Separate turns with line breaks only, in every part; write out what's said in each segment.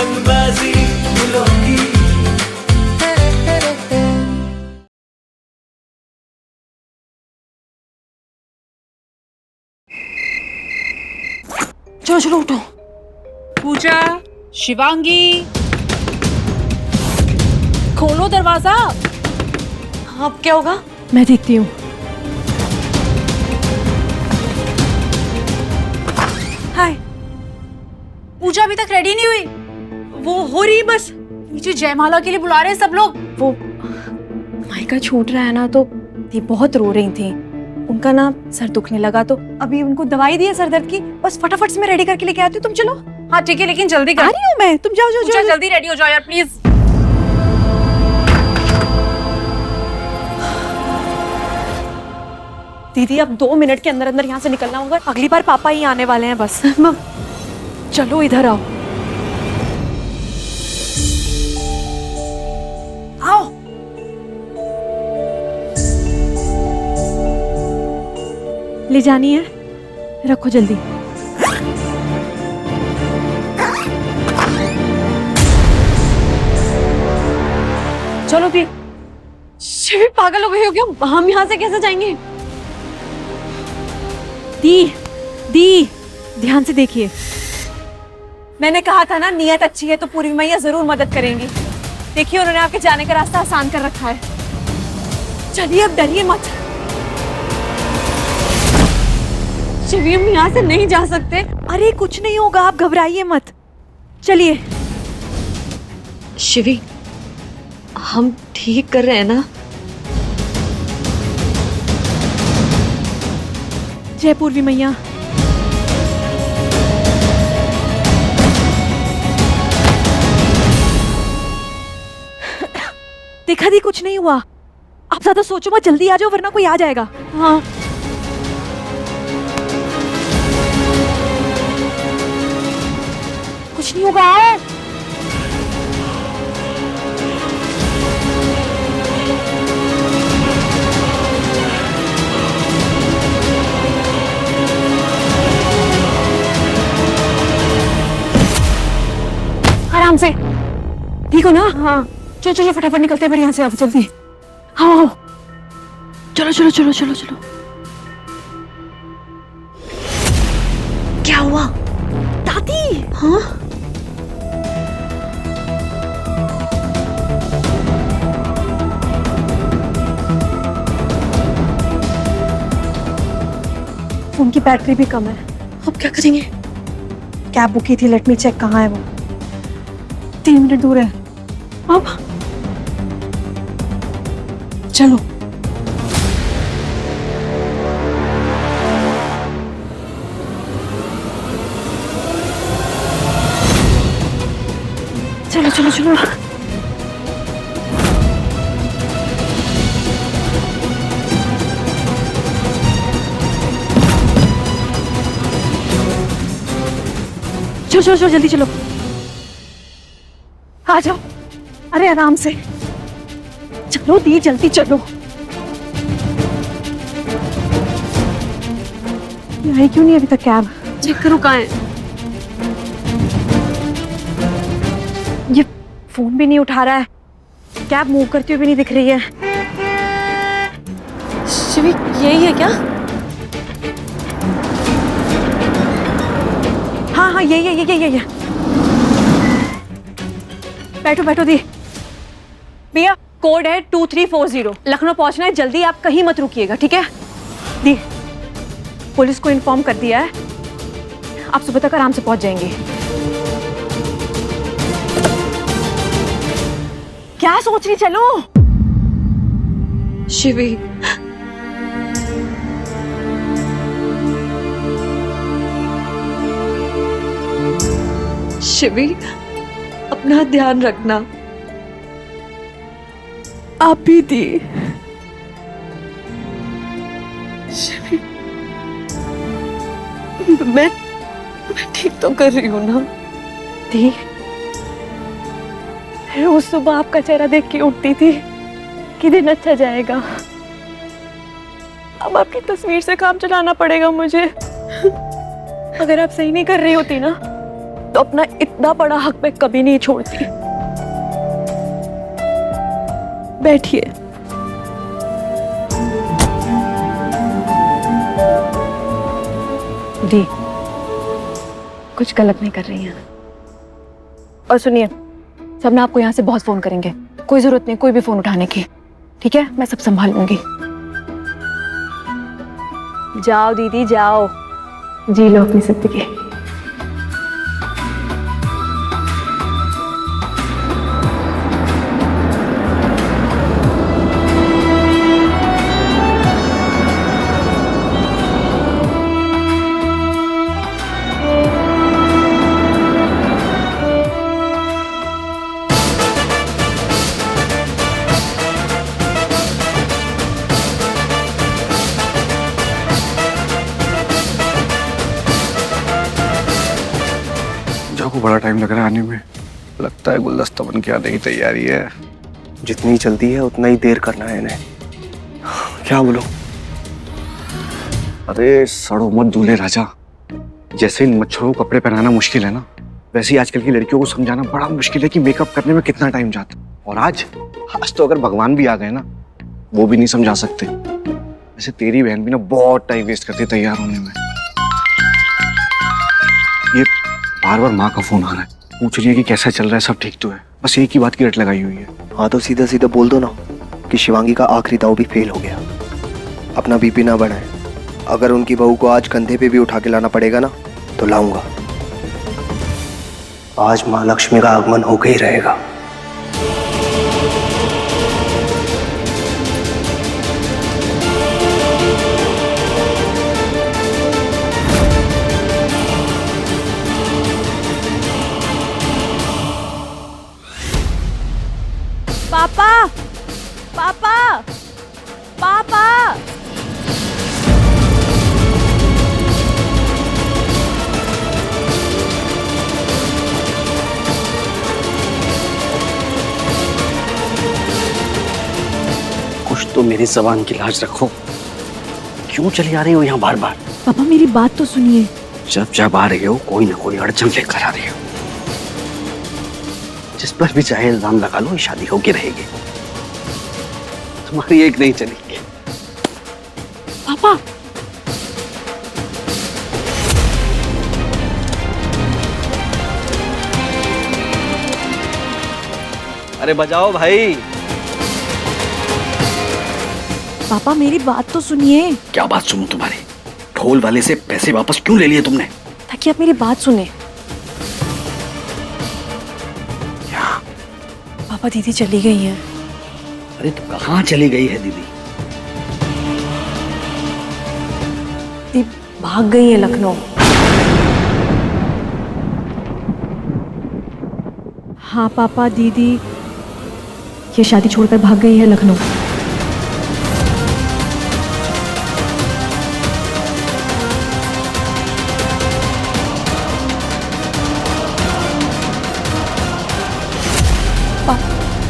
पतंगबाजी फूलों की।
चलो चलो उठो।
पूजा, शिवांगी, खोलो दरवाजा।
अब क्या होगा?
मैं देखती हूँ। हाय, पूजा अभी तक रेडी नहीं हुई। वो हो रही बस। नीचे जयमाला के लिए बुला रहे हैं सब लोग।
वो माइका छूट रहा है ना, तो ये बहुत रो रही थी। उनका ना सर दुखने लगा, तो अभी उनको दवाई दी है सर दर्द की। बस फटाफट से मैं रेडी करके लेके आती हूँ, तुम चलो।
हाँ ठीक है, लेकिन जल्दी कर।
आ रही हूँ मैं, तुम जाओ जाओ
पूजा
जाओ।
जल्दी रेडी हो जाओ यार प्लीज।
दीदी अब 2 मिनट के अंदर अंदर यहाँ से निकलना होगा। अगली बार पापा ही आने वाले हैं बस। चलो इधर आओ।
आओ।
ले जानी है, रखो जल्दी। चलो दी। शिव पागल हो गई हो क्या? हम यहाँ से कैसे जाएंगे? दी दी ध्यान से देखिए। मैंने कहा था ना, नियत अच्छी है तो पूर्वी मैया जरूर मदद करेंगी। देखिए उन्होंने आपके जाने का रास्ता आसान कर रखा है। चलिए अब डरिए मत। शिवी हम यहाँ से नहीं जा सकते। अरे कुछ नहीं होगा, आप घबराइए मत। चलिए। शिवी हम ठीक कर रहे हैं ना? जय पूर्वी मैया। देखा दी, कुछ नहीं हुआ। आप ज्यादा सोचो मत, जल्दी आ जाओ वरना कोई आ जाएगा। हाँ कुछ नहीं होगा। आओ। आराम से, ठीक हो ना? हाँ चलो चलो फटाफट निकलते हैं फिर यहाँ से। अब जल्दी आओ आओ। चलो चलो चलो चलो चलो। क्या हुआ दादी? हाँ फोन की बैटरी भी कम है। अब क्या करेंगे? कैब बुक की थी, लेट मी चेक। कहाँ है वो? 3 मिनट दूर है। अब चलो चलो चलो चलो। चलो चलो चलो जल्दी चलो। आ जाओ। अरे आराम से चलो दी, जल्दी चलो। आई क्यों नहीं अभी तक कैब? चेक करो कहाँ है। ये फोन भी नहीं उठा रहा है, कैब मूव करती हुई भी नहीं दिख रही है। शिवी यही है क्या? हाँ हाँ यही है, यही है। बैठो बैठो दी। भैया कोड है 2340। लखनऊ पहुंचना है, जल्दी आप कहीं मत रुकिएगा, ठीक है? दी पुलिस को इन्फॉर्म कर दिया है, आप सुबह तक आराम से पहुंच जाएंगे। क्या सोच रही? चलो। शिवी शिवी अपना ध्यान रखना। आप भी दी। शिवी मैं ठीक तो कर रही हूँ ना दी? रोज सुबह आपका चेहरा देख के उठती थी कि दिन अच्छा जाएगा। अब आपकी तस्वीर से काम चलाना पड़ेगा मुझे। अगर आप सही नहीं कर रही होती ना तो अपना इतना बड़ा हक मैं कभी नहीं छोड़ती। बैठिए। दी, कुछ गलत नहीं कर रही हैं। और सुनिए, सब ना आपको यहाँ से बहुत फोन करेंगे, कोई जरूरत नहीं कोई भी फोन उठाने की, ठीक है? मैं सब संभाल लूंगी। जाओ दीदी जाओ, जी लो अपनी जिंदगी।
को बड़ा टाइम लग रहा है आने में। लगता है गुलदस्ता बन के आने की तैयारी है।
जितनी जल्दी है उतना ही देर करना है इन्हें। क्या बोलूं?
अरे सड़ो मत दूल्हे राजा। जैसे इन मच्छरों को कपड़े पहनाना मुश्किल है ना, वैसे ही आजकल की लड़कियों को समझाना बड़ा मुश्किल है कि मेकअप करने में कितना टाइम जाता है। और आज तो अगर भगवान भी आ गए ना, वो भी नहीं समझा सकते। वैसे तेरी बहन भी ना बहुत टाइम वेस्ट करती है तैयार होने में। ये बार बार माँ का फोन आ रहा है, पूछ रही है कि कैसा चल रहा है, सब ठीक तो है। बस एक ही बात की रट लगाई हुई है।
हाँ तो सीधा सीधा बोल दो ना कि शिवांगी का आखिरी दाव भी फेल हो गया। अपना बीपी ना बढ़ाए। अगर उनकी बहू को आज कंधे पे भी उठा के लाना पड़ेगा ना तो लाऊंगा। आज माँ लक्ष्मी का आगमन होकर ही रहेगा।
पापा, पापा, पापा।
कुछ तो मेरी जबान की लाज रखो। क्यों चली आ रही हो यहाँ बार बार?
पापा मेरी बात तो सुनिए।
जब जब आ रही हो कोई ना कोई अड़चन लेकर आ रही हो। जिस पर भी चाहे इल्जाम लगा लो, शादी होके रहेगी। तुम्हारी एक नहीं चलेगी।
पापा
अरे बजाओ भाई।
पापा मेरी बात तो सुनिए।
क्या बात सुनूं तुम्हारी? ढोल वाले से पैसे वापस क्यों ले लिए तुमने?
ताकि आप मेरी बात सुने।
क्या?
पापा दीदी चली गई हैं।
अरे तो कहाँ चली गई है दीदी?
दीदी भाग गई है लखनऊ। हाँ पापा दीदी ये शादी छोड़कर भाग गई है लखनऊ।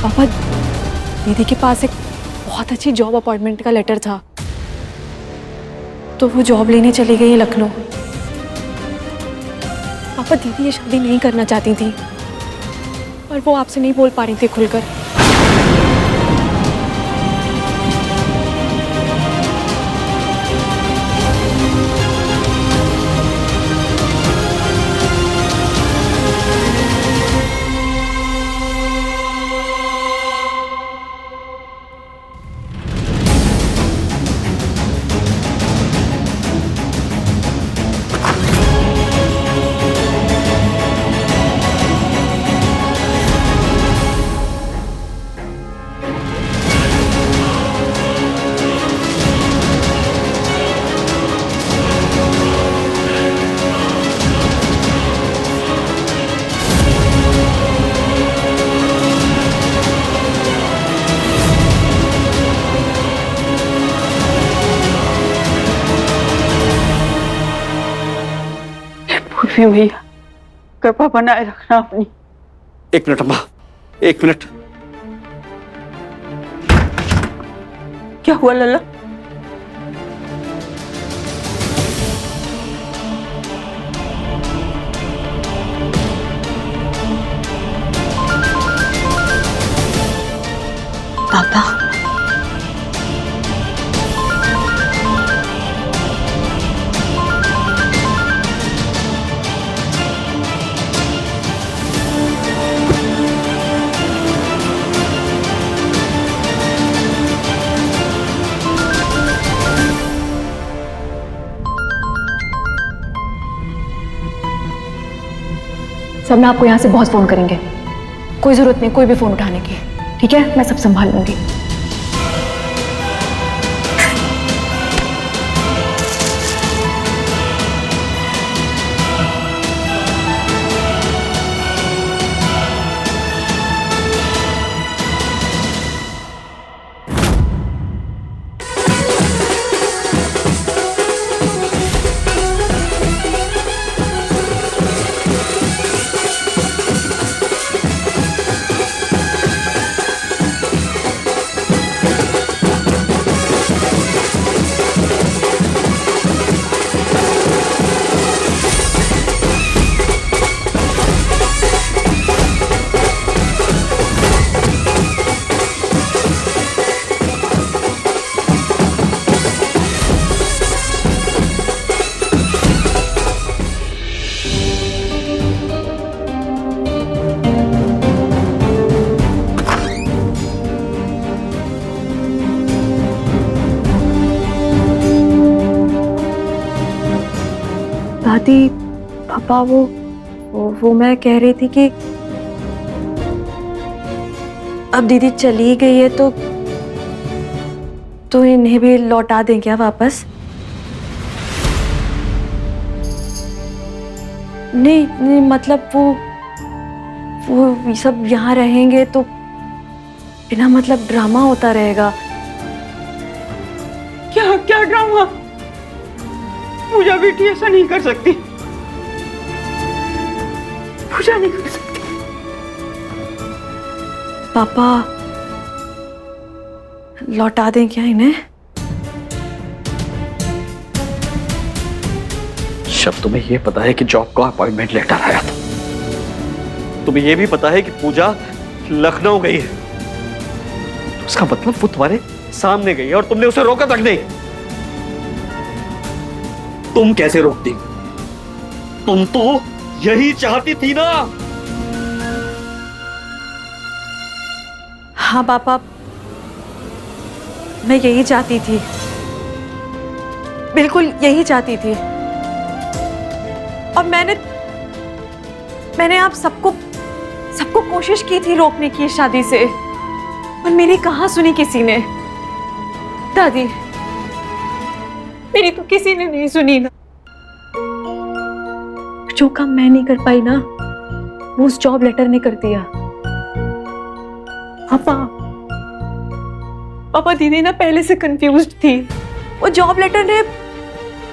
पापा दीदी के पास एक बहुत अच्छी जॉब अपॉइंटमेंट का लेटर था, तो वो जॉब लेने चली गई है लखनऊ। पापा दीदी ये शादी नहीं करना चाहती थी, पर वो आपसे नहीं बोल पा रही थी खुलकर।
भैया कृपा बनाए रखना अपनी।
एक मिनट अम्मा, एक मिनट।
क्या हुआ लल्ला?
पापा
सब ना आपको यहाँ से बहुत फोन करेंगे, कोई जरूरत नहीं कोई भी फोन उठाने की, ठीक है? मैं सब संभाल लूंगी। दादी पापा वो मैं कह रही थी कि अब दीदी चली गई है तो इन्हें भी लौटा दें क्या वापस? नहीं मतलब वो सब यहाँ रहेंगे तो बिना मतलब ड्रामा होता रहेगा।
क्या क्या ड्रामा? पूजा बेटी ऐसा नहीं कर सकती, पूजा नहीं कर सकती।
पापा लौटा दें क्या इन्हें?
शब तुम्हें यह पता है कि जॉब का अपॉइंटमेंट लेटर आया था, तुम्हें यह भी पता है कि पूजा लखनऊ गई है, तो उसका मतलब वो तुम्हारे सामने गई है और तुमने उसे रोका तक नहीं। तुम कैसे रोकती? तुम तो यही चाहती थी ना।
हाँ पापा मैं यही चाहती थी, बिल्कुल यही चाहती थी। और मैंने आप सबको कोशिश की थी रोकने की इस शादी से, और मेरी कहाँ सुनी किसी ने। दादी मेरी तो किसी ने नहीं सुनी ना। जो काम मैं नहीं कर पाई ना वो उस जॉब लेटर ने कर दिया। पापा दीदी ना पहले से कंफ्यूज्ड थी, वो जॉब लेटर ने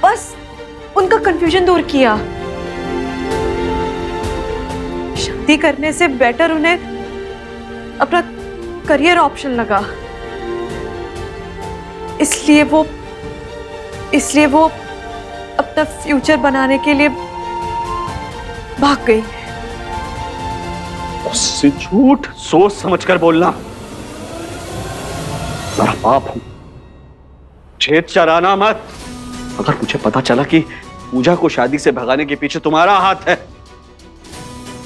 बस उनका कंफ्यूजन दूर किया। शादी करने से बेटर उन्हें अपना करियर ऑप्शन लगा, इसलिए वो अपना फ्यूचर बनाने के लिए भाग गई।
उससे झूठ सोच समझकर बोलना मेरा पाप हूं, छेद चराना मत। अगर मुझे पता चला कि पूजा को शादी से भगाने के पीछे तुम्हारा हाथ है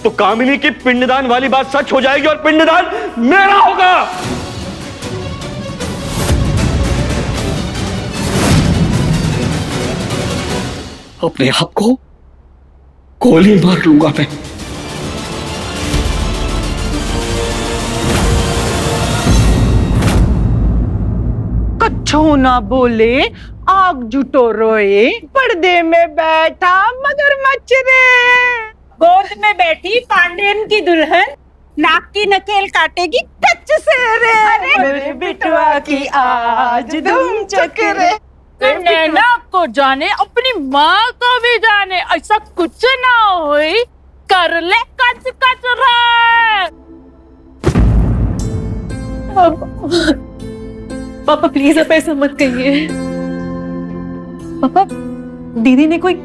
तो कामिनी की पिंडदान वाली बात सच हो जाएगी और पिंडदान मेरा होगा। अपने आप को गोली मार लूंगा मैं।
कच्छू ना बोले आग जुटो रोए, पर्दे में बैठा मगरमच्छ रे। गोद में बैठी पांडेन की दुल्हन, नाक की नकेल काटेगी टच से रे। मेरे बिटवा की आज धूम चकरे। नैना को जाने अपनी माँ को भी जाने, ऐसा कुछ ना होई, कर ले कच कच रे।
पापा प्लीज आप ऐसा मत कहिए। पापा दीदी ने कोई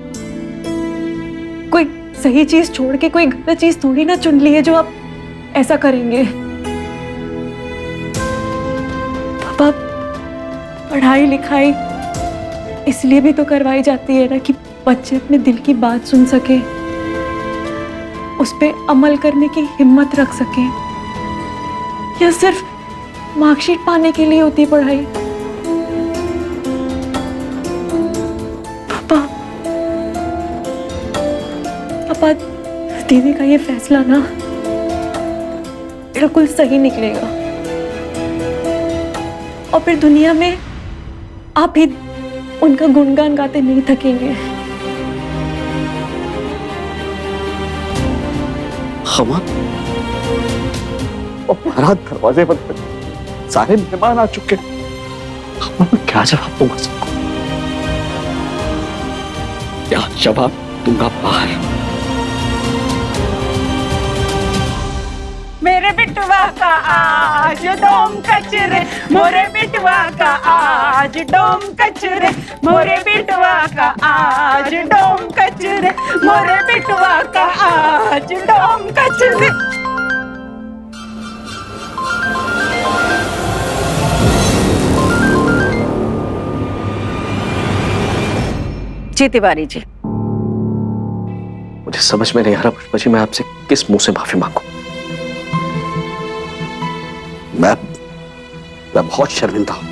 सही चीज छोड़ के कोई गलत चीज थोड़ी ना चुन ली है जो आप ऐसा करेंगे। पढ़ाई लिखाई इसलिए भी तो करवाई जाती है ना कि बच्चे अपने दिल की बात सुन सके, उस पे अमल करने की हिम्मत रख सके। या सिर्फ मार्कशीट पाने के लिए होती है पढ़ाई? पापा, पापा, दीदी का ये फैसला ना बिल्कुल सही निकलेगा और फिर दुनिया में आप ही उनका गुणगान गाते नहीं थकेंगे।
खमा, और बारात दरवाजे बंद कर, सारे मेहमान आ चुके। खमा, मैं क्या जवाब दूंगा सबको? क्या जवाब दूंगा बाहर?
मेरे बिटवा का आज डोम कचरे, मोरे बिटवा का आज डोम कचरे, मोरे बिटवा का आज डोम कचरे, मोरे बिटवा का आज डोम कचरे।
जी तिवारी जी,
मुझे समझ में नहीं आ रहा पुष्पा जी, मैं आपसे किस मुंह से माफी मांगू। मैं बहुत शर्मिंदा हूं।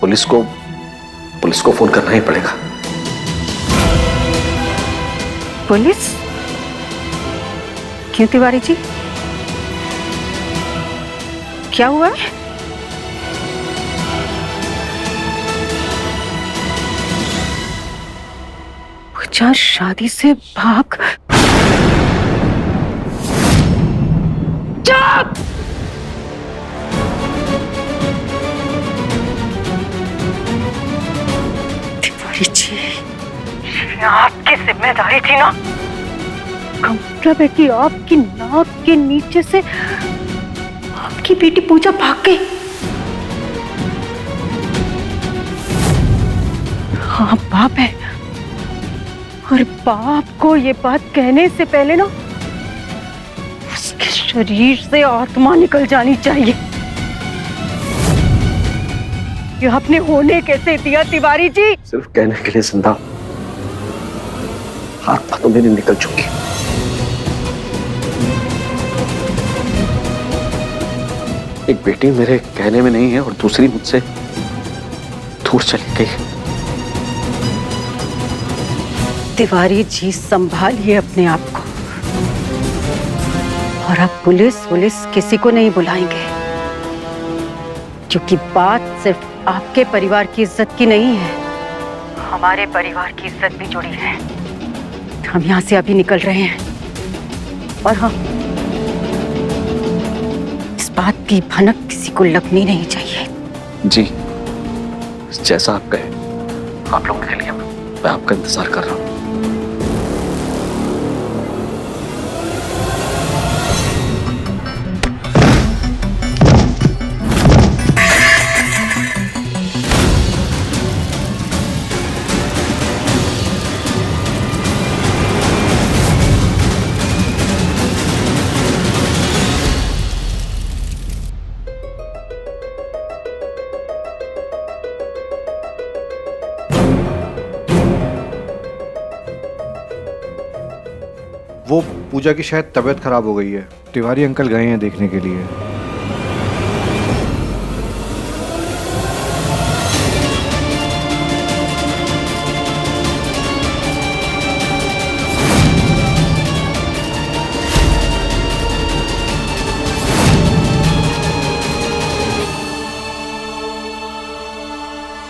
पुलिस को फोन करना ही पड़ेगा।
पुलिस? क्यों तिवारी जी, क्या हुआ है? पूजा शादी से भाग? चुप! तिवारी जी, ये आपकी जिम्मेदारी थी ना? मतलब है कि आपकी नाक के नीचे से आपकी बेटी पूजा भाग गई। हाँ, बाप है, और बाप को ये बात कहने से पहले ना उसके शरीर से आत्मा निकल जानी चाहिए। ये आपने होने कैसे दिया तिवारी जी?
सिर्फ कहने के लिए जिंदा, आत्मा तो मेरी निकल चुकी। एक बेटी मेरे कहने में नहीं है और दूसरी मुझसे दूर चली गई।
तिवारी जी, संभालिए अपने आप को, और अब पुलिस किसी को नहीं बुलाएंगे, क्योंकि बात सिर्फ आपके परिवार की इज्जत की नहीं है, हमारे परिवार की इज्जत भी जुड़ी है। हम यहाँ से अभी निकल रहे हैं, और हाँ, इस बात की भनक किसी को लगनी नहीं चाहिए।
जी, जैसा आप कहे, आप लोगों के लिए मैं आपका इंतजार कर रहा हूँ।
वो पूजा की शायद तबीयत खराब हो गई है, तिवारी अंकल गए हैं देखने के लिए।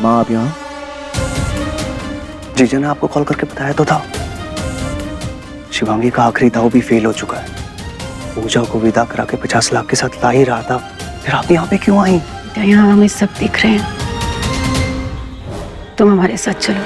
माँ, आप यहाँ? जीजा ने आपको कॉल करके बताया तो था, शिवांगी का आखिरी दाव भी फेल हो चुका है। पूजा को विदा करा के 50 लाख के साथ ला ही रहा था, फिर आप यहाँ पे क्यों आई?
यहाँ हमें सब दिख रहे हैं, तुम हमारे साथ चलो।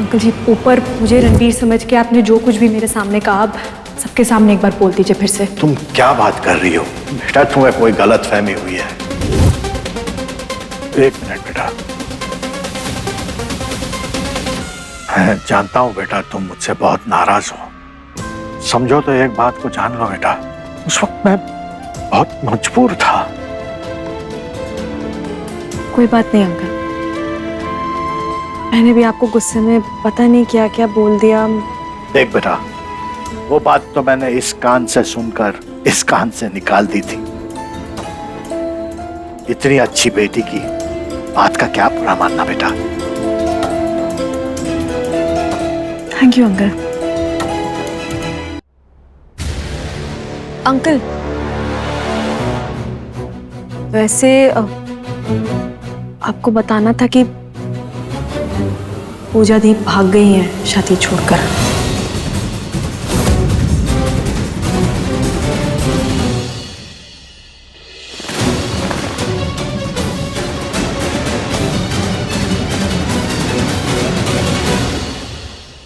अंकल जी ऊपर मुझे रणवीर समझ के आपने जो कुछ भी मेरे सामने कहा, आप सबके सामने एक बार बोल दीजिए फिर से।
तुम क्या बात कर रही हो बेटा? तुम्हें कोई गलत फहमी हुई है। एक मिनट बेटा, मैं जानता हूं बेटा तुम मुझसे बहुत नाराज हो। समझो तो एक बात को जान लो बेटा, उस वक्त मैं बहुत मजबूर था।
कोई बात नहीं अंकल, मैंने भी आपको गुस्से में पता नहीं क्या क्या बोल दिया।
देख बेटा, वो बात तो मैंने इस कान से सुनकर इस कान से निकाल दी थी। इतनी अच्छी बेटी की बात का क्या बुरा मानना बेटा।
Thank you uncle. अंकल वैसे आपको बताना था कि पूजा दी भाग गई हैं शादी छोड़कर।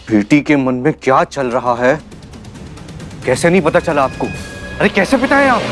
बेटी के मन में क्या चल रहा है, कैसे नहीं पता चला आपको? अरे कैसे पिता है आप?